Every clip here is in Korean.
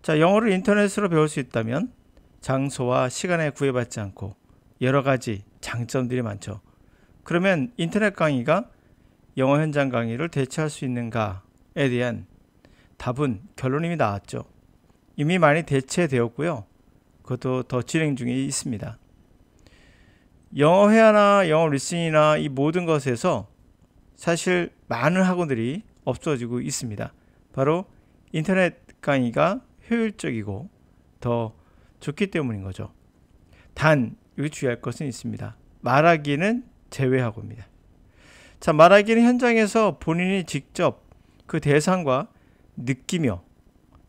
자, 영어를 인터넷으로 배울 수 있다면 장소와 시간에 구애받지 않고 여러 가지 장점들이 많죠. 그러면 인터넷 강의가 영어 현장 강의를 대체할 수 있는가에 대한 답은 결론이 이미 나왔죠. 이미 많이 대체되었고요. 그것도 더 진행 중에 있습니다. 영어 회화나 영어 리스닝이나 이 모든 것에서 사실 많은 학원들이 없어지고 있습니다. 바로 인터넷 강의가 효율적이고 더 좋기 때문인 거죠. 단 여기 주의할 것은 있습니다. 말하기는 제외하고입니다. 자, 말하기는 현장에서 본인이 직접 그 대상과 느끼며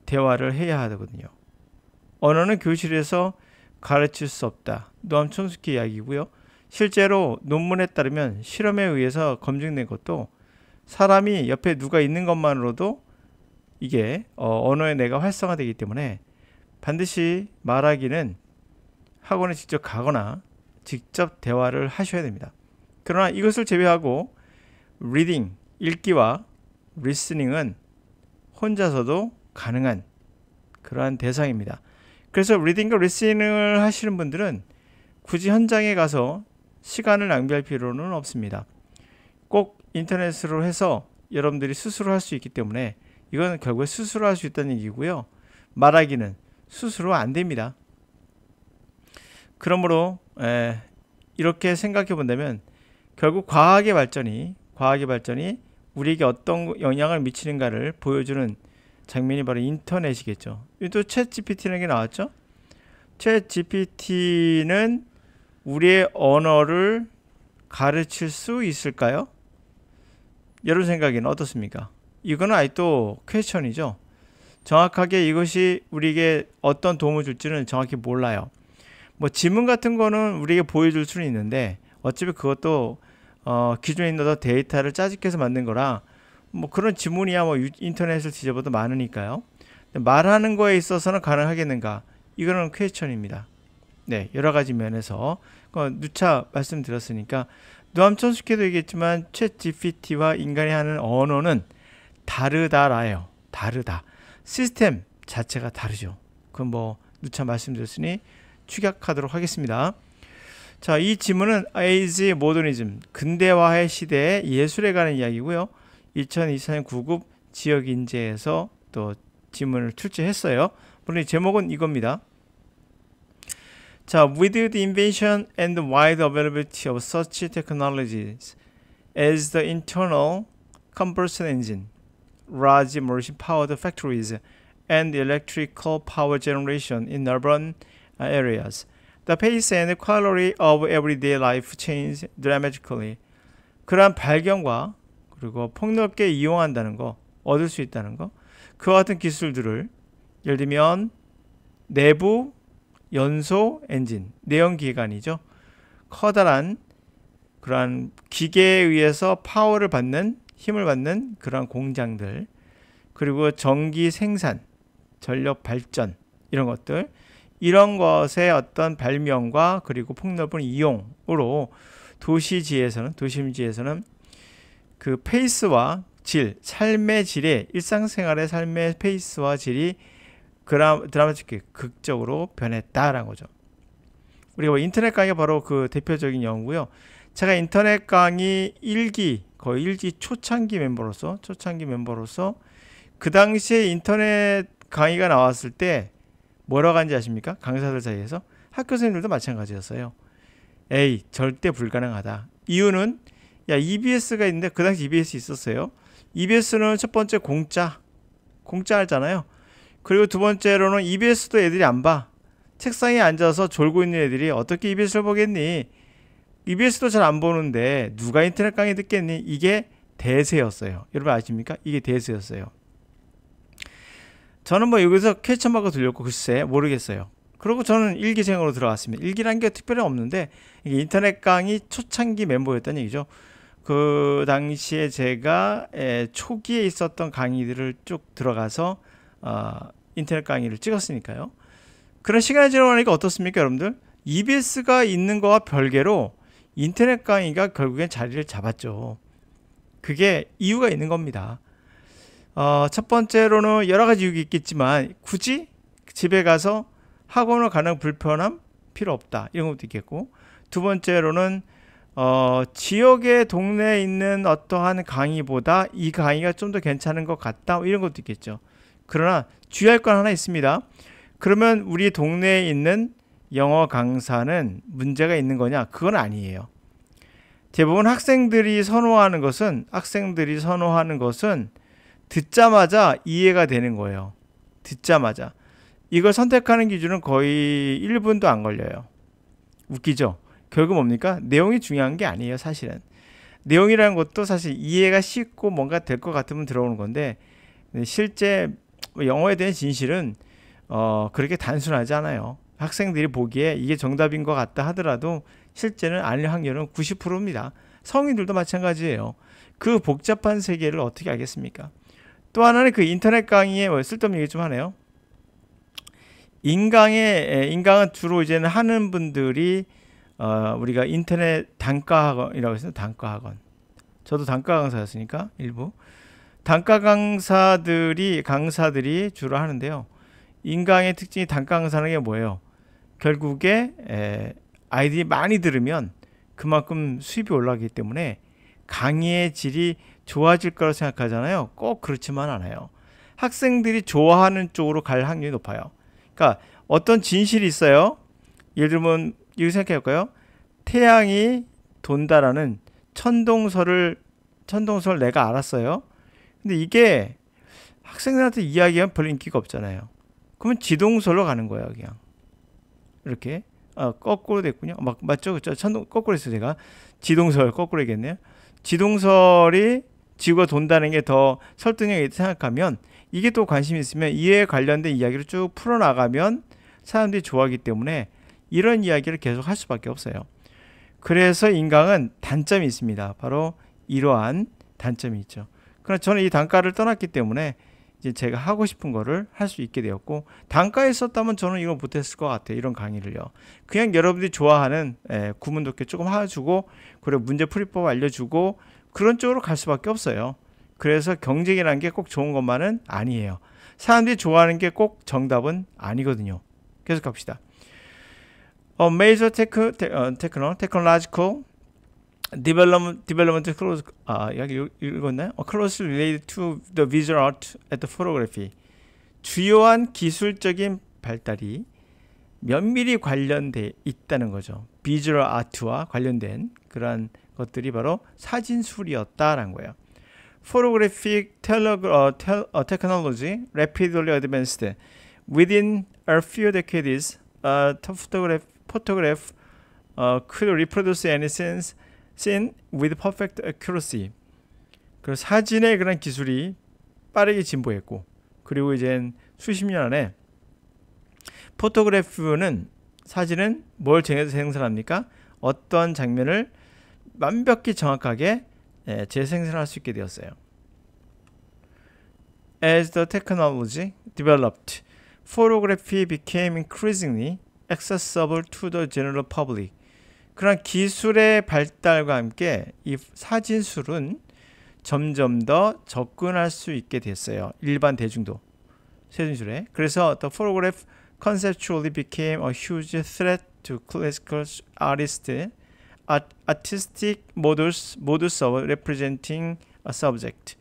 대화를 해야 하거든요. 언어는 교실에서 가르칠 수 없다. 노암 촘스키 이야기고요. 실제로 논문에 따르면 실험에 의해서 검증된 것도 사람이 옆에 누가 있는 것만으로도 이게 언어의 뇌가 활성화되기 때문에 반드시 말하기는 학원에 직접 가거나 직접 대화를 하셔야 됩니다. 그러나 이것을 제외하고 리딩, 읽기와 리스닝은 혼자서도 가능한 그러한 대상입니다. 그래서 리딩과 리스닝을 하시는 분들은 굳이 현장에 가서 시간을 낭비할 필요는 없습니다. 꼭 인터넷으로 해서 여러분들이 스스로 할 수 있기 때문에 이건 결국에 스스로 할 수 있다는 얘기고요. 말하기는 스스로 안 됩니다. 그러므로 이렇게 생각해 본다면 결국 과학의 발전이 우리에게 어떤 영향을 미치는가를 보여주는 장면이 바로 인터넷이겠죠. 또 챗 GPT라는 게 나왔죠. 챗 GPT는 우리의 언어를 가르칠 수 있을까요? 여러분 생각에는 어떻습니까? 이거는 아직도 퀘스천이죠. 정확하게 이것이 우리에게 어떤 도움을 줄지는 정확히 몰라요. 뭐 지문 같은 거는 우리에게 보여줄 수는 있는데 어차피 그것도 기존에 있는 데이터를 짜집게서 만든 거라 뭐 그런 지문이야 뭐 인터넷을 뒤져봐도 많으니까요. 말하는 거에 있어서는 가능하겠는가? 이거는 퀘스천입니다. 네, 여러 가지 면에서 누차 말씀드렸으니까 노암 촘스키도 얘기했지만 챗 GPT와 인간이 하는 언어는 다르다라요. 다르다. 시스템 자체가 다르죠. 그건 뭐 누차 말씀드렸으니 축약하도록 하겠습니다. 자, 이 지문은 Age Modernism, 근대화의 시대의 예술에 관한 이야기고요. 2024년 9급 지역인재에서 또 지문을 출제했어요. 물론 제목은 이겁니다. 자, with the invention and the wide availability of such technologies as the internal combustion engine, large machine-powered factories, and electrical power generation in urban areas, the pace and quality of everyday life change dramatically. 그러한 발견과 그리고 폭넓게 이용한다는 거, 얻을 수 있다는 거, 그와 같은 기술들을 예를 들면 내부 연소 엔진, 내연기관이죠. 커다란 그러한 기계에 의해서 파워를 받는, 힘을 받는 그러한 공장들, 그리고 전기 생산, 전력 발전 이런 것들, 이런 것의 어떤 발명과 그리고 폭넓은 이용으로 도심지에서는 그 페이스와 질, 삶의 질의, 일상생활의 삶의 페이스와 질이 드라마틱하게 극적으로 변했다라는 거죠. 우리가 인터넷 강의가 바로 그 대표적인 연구고요. 제가 인터넷 강의 1기, 거의 1기 초창기 멤버로서 그 당시에 인터넷 강의가 나왔을 때 뭐라고 하는지 아십니까? 강사들 사이에서 학교 선생님들도 마찬가지였어요. 에이, 절대 불가능하다. 이유는 EBS가 있는데 그 당시 EBS 있었어요. EBS는 첫 번째 공짜 하잖아요. 그리고 두 번째로는 EBS도 애들이 안 봐. 책상에 앉아서 졸고 있는 애들이 어떻게 EBS를 보겠니? EBS도 잘 안 보는데 누가 인터넷 강의 듣겠니? 이게 대세였어요. 여러분 아십니까? 이게 대세였어요. 저는 뭐 여기서 퀘스천 마크 돌렸고 글쎄 모르겠어요. 그리고 저는 일기생으로 들어갔습니다. 일기란 게 특별히 없는데 이게 인터넷 강의 초창기 멤버였다는 얘기죠. 그 당시에 제가 초기에 있었던 강의들을 쭉 들어가서 인터넷 강의를 찍었으니까요. 그런 시간이 지나가니까 어떻습니까, 여러분들? EBS가 있는 거와 별개로 인터넷 강의가 결국엔 자리를 잡았죠. 그게 이유가 있는 겁니다. 첫 번째로는 여러 가지 이유가 있겠지만 굳이 집에 가서 학원을 가는 불편함 필요 없다. 이런 것도 있겠고, 두 번째로는 지역의 동네에 있는 어떠한 강의보다 이 강의가 좀 더 괜찮은 것 같다. 이런 것도 있겠죠. 그러나 주의할 건 하나 있습니다. 그러면 우리 동네에 있는 영어 강사는 문제가 있는 거냐? 그건 아니에요. 대부분 학생들이 선호하는 것은 듣자마자 이해가 되는 거예요. 듣자마자. 이걸 선택하는 기준은 거의 1분도 안 걸려요. 웃기죠? 결국 뭡니까? 내용이 중요한 게 아니에요, 사실은. 내용이라는 것도 사실 이해가 쉽고 뭔가 될 것 같으면 들어오는 건데, 실제 영어에 대한 진실은 그렇게 단순하지 않아요. 학생들이 보기에 이게 정답인 것 같다 하더라도 실제는 아닐 확률은 90%입니다. 성인들도 마찬가지예요. 그 복잡한 세계를 어떻게 알겠습니까? 또 하나는 그 인터넷 강의에 쓸데없는 얘기 좀 하네요. 인강은 주로 이제는 하는 분들이 우리가 인터넷 단과학원이라고 했어요. 단과학원. 저도 단과 강사였으니까 일부 단과 강사들이 주로 하는데요. 인강의 특징이 단과 강사라는 게 뭐예요? 결국에 아이들이 많이 들으면 그만큼 수입이 올라가기 때문에 강의의 질이 좋아질 거라고 생각하잖아요. 꼭 그렇지만 않아요. 학생들이 좋아하는 쪽으로 갈 확률이 높아요. 그러니까 어떤 진실이 있어요. 예를 들면 이렇게 생각해 볼까요? 태양이 돈다라는 천동설을 내가 알았어요. 근데 이게 학생들한테 이야기하면 별로 인기가 없잖아요. 그러면 지동설로 가는 거예요, 그냥. 이렇게. 거꾸로 됐군요. 맞죠? 그렇죠? 거꾸로 했어요, 제가. 지동설 거꾸로 했겠네요. 지동설이 지구가 돈다는 게 더 설득력이 있다고 생각하면 이게 또 관심이 있으면 이에 관련된 이야기를 쭉 풀어나가면 사람들이 좋아하기 때문에 이런 이야기를 계속 할 수밖에 없어요. 그래서 인강은 단점이 있습니다. 바로 이러한 단점이 있죠. 그러나 저는 이 단과를 떠났기 때문에 이제 제가 하고 싶은 거를 할 수 있게 되었고, 단과에 있었다면 저는 이거 못했을 것 같아요. 이런 강의를요. 그냥 여러분들이 좋아하는 구문 독해 조금 해주고, 그리고 문제 풀이법 알려주고, 그런 쪽으로 갈 수밖에 없어요. 그래서 경쟁이라는 게 꼭 좋은 것만은 아니에요. 사람들이 좋아하는 게 꼭 정답은 아니거든요. 계속 갑시다. Major technological development 여기 읽었나요? Closely related to the visual art and the photography. 주요한 기술적인 발달이 면밀히 관련돼 있다는 거죠. 비주얼 아트와 관련된 그러한 것들이 바로 사진술이었다라는 거예요. Photographic technology rapidly advanced. Within a few decades, photograph could reproduce any scene with perfect accuracy. 그 사진의 그런 기술이 빠르게 진보했고, 그리고 이제 수십 년 안에 포토그래프는 사진은 뭘 재생산합니까? 어떤 장면을 완벽히 정확하게 재생산할 수 있게 되었어요. As the technology developed, photography became increasingly accessible to the general public. 그런 기술의 발달과 함께 이 사진술은 점점 더 접근할 수 있게 됐어요. 일반 대중도 사진술에. 그래서 the photograph conceptually became a huge threat to classical artistic modus of representing a subject.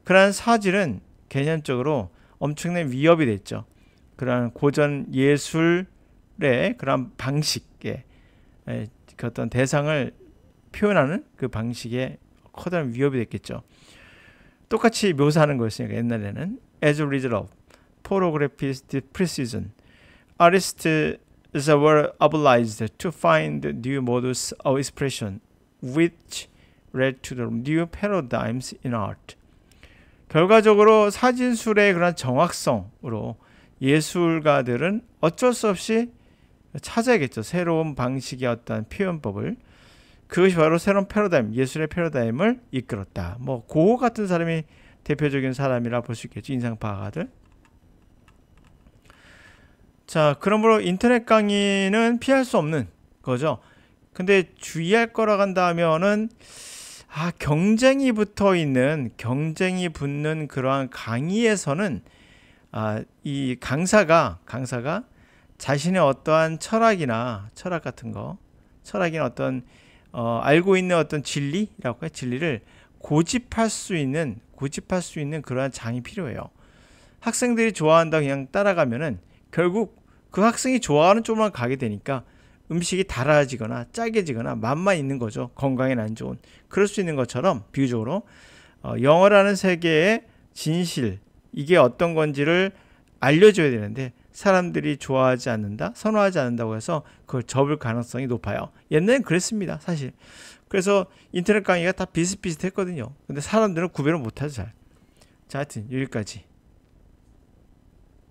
그런 사진은 개념적으로 엄청난 위협이 됐죠. 그런 고전 예술의 그런 방식에 그 어떤 대상을 표현하는 그 방식에 커다란 위협이 됐겠죠. 똑같이 묘사하는 거였으니까 옛날에는 as a result of photography's precision, artists were obliged to find new modes of expression, which led to the new paradigms in art. 결과적으로 사진술의 그런 정확성으로 예술가들은 어쩔 수 없이 찾아야겠죠. 새로운 방식의 어떤 표현법을. 그것이 바로 새로운 패러다임, 예술의 패러다임을 이끌었다. 뭐 고흐 같은 사람이 대표적인 사람이라 볼 수 있겠죠. 인상파가들. 자, 그러므로 인터넷 강의는 피할 수 없는 거죠. 근데 주의할 거라고 한다면은 경쟁이 붙는 그러한 강의에서는 이 강사가 자신의 어떠한 철학 같은 거, 철학이나 어떤 알고 있는 어떤 진리라고 해요. 진리를 고집할 수 있는 그러한 장이 필요해요. 학생들이 좋아한다 그냥 따라가면은 결국 그 학생이 좋아하는 쪽만 가게 되니까 음식이 달아지거나 짜게지거나 맛만 있는 거죠. 건강에 안 좋은. 그럴 수 있는 것처럼 비유적으로 영어라는 세계의 진실, 이게 어떤 건지를 알려줘야 되는데 사람들이 좋아하지 않는다, 선호하지 않는다고 해서 그걸 접을 가능성이 높아요. 옛날엔 그랬습니다, 사실. 그래서 인터넷 강의가 다 비슷비슷했거든요. 근데 사람들은 구별을 못하죠, 잘. 자, 하여튼 여기까지.